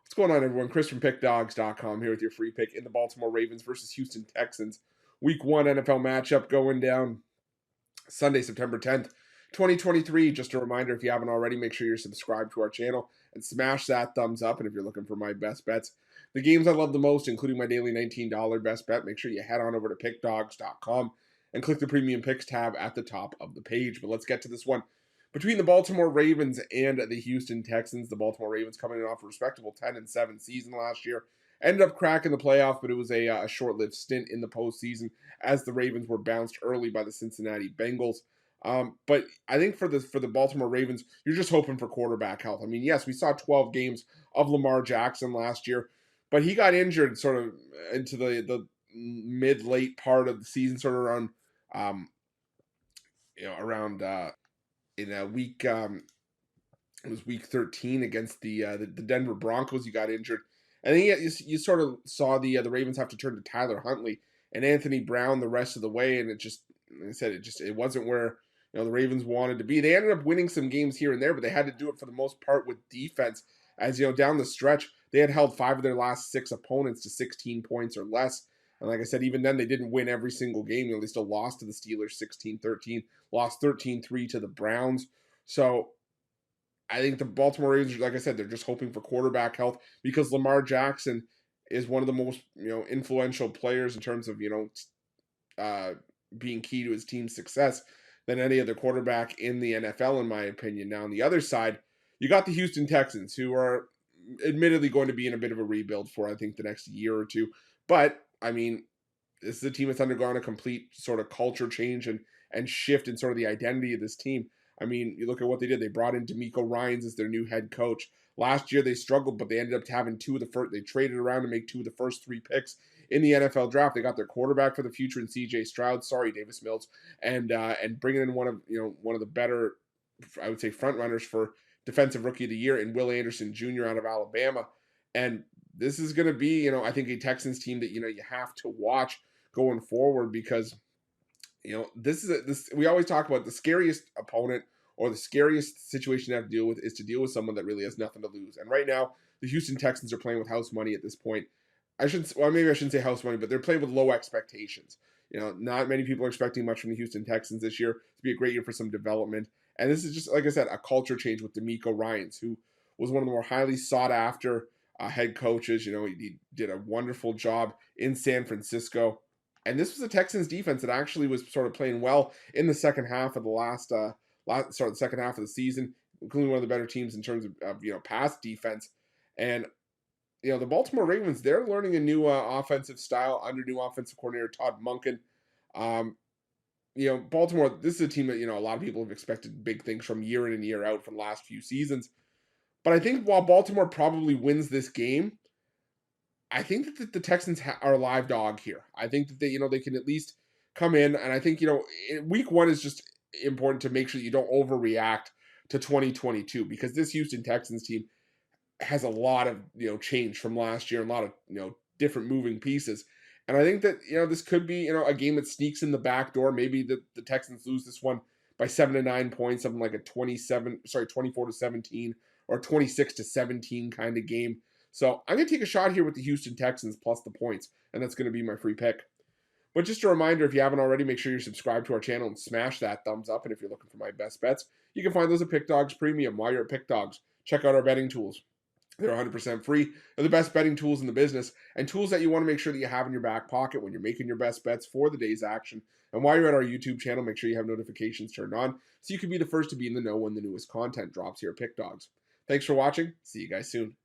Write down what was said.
What's going on, everyone? Chris from Pickdawgz.com here with your free pick in the Baltimore Ravens versus Houston Texans. Week 1 NFL matchup going down Sunday, September 10th, 2023. Just a reminder, if you haven't already, make sure you're subscribed to our channel and smash that thumbs up. And if you're looking for my best bets, the games I love the most, including my daily $19 best bet, make sure you head on over to Pickdawgz.com and click the Premium Picks tab at the top of the page. But let's get to this one. Between the Baltimore Ravens and the Houston Texans, the Baltimore Ravens coming off a respectable 10-7 season last year, ended up cracking the playoff, but it was a short-lived stint in the postseason as the Ravens were bounced early by the Cincinnati Bengals. But I think for the Baltimore Ravens, you're just hoping for quarterback health. I mean, yes, we saw 12 games of Lamar Jackson last year, but he got injured sort of into the mid-late part of the season, sort of around in a week, it was week 13 against the Denver Broncos. He got injured, and then you sort of saw the Ravens have to turn to Tyler Huntley and Anthony Brown the rest of the way, and it just, like I said, it wasn't where the Ravens wanted to be. They ended up winning some games here and there, but they had to do it for the most part with defense. As down the stretch, they had held 5 of their last 6 opponents to 16 points or less. And like I said, even then, they didn't win every single game. They still lost to the Steelers 16-13, lost 13-3 to the Browns. So I think the Baltimore Ravens, like I said, they're just hoping for quarterback health because Lamar Jackson is one of the most influential players in terms of being key to his team's success than any other quarterback in the NFL, in my opinion. Now, on the other side, you got the Houston Texans, who are admittedly going to be in a bit of a rebuild for, I think, the next year or two. But I mean, this is a team that's undergone a complete sort of culture change and shift in sort of the identity of this team. I mean, you look at what they did. They brought in D'Amico Ryans as their new head coach. Last year they struggled, but they ended up having 2 of the first. They traded around to make 2 of the first 3 picks in the NFL draft. They got their quarterback for the future in C.J. Stroud. Sorry, Davis Mills, and bringing in one of the better, I would say, front runners for defensive rookie of the year in Will Anderson Jr. out of Alabama. And this is going to be, I think, a Texans team that, you have to watch going forward because, this we always talk about the scariest opponent or the scariest situation to have to deal with is to deal with someone that really has nothing to lose. And right now, the Houston Texans are playing with house money at this point. Maybe I shouldn't say house money, but they're playing with low expectations. Not many people are expecting much from the Houston Texans this year. To be a great year for some development. And this is just, like I said, a culture change with D'Amico Ryans, who was one of the more highly sought after head coaches. He did a wonderful job in San Francisco. And this was a Texans defense that actually was sort of playing well in the second half of the the second half of the season, including one of the better teams in terms of pass defense. And the Baltimore Ravens, they're learning a new offensive style under new offensive coordinator Todd Monken. Baltimore, this is a team that a lot of people have expected big things from year in and year out for the last few seasons. But I think while Baltimore probably wins this game, I think that the Texans are a live dog here. I think that they can at least come in, and I think week 1 is just important to make sure that you don't overreact to 2022 because this Houston Texans team has a lot of change from last year, and a lot of different moving pieces. And I think that this could be a game that sneaks in the back door. Maybe the Texans lose this one by 7 to 9 points, something like a 24-17 or 26-17 kind of game. So I'm going to take a shot here with the Houston Texans plus the points, and that's going to be my free pick. But just a reminder, if you haven't already, make sure you're subscribed to our channel and smash that thumbs up. And if you're looking for my best bets, you can find those at Pick Dawgz Premium. While you're at Pick Dawgz, check out our betting tools. They're 100% free. They're the best betting tools in the business and tools that you want to make sure that you have in your back pocket when you're making your best bets for the day's action. And while you're at our YouTube channel, make sure you have notifications turned on so you can be the first to be in the know when the newest content drops here at Pick Dawgz. Thanks for watching. See you guys soon.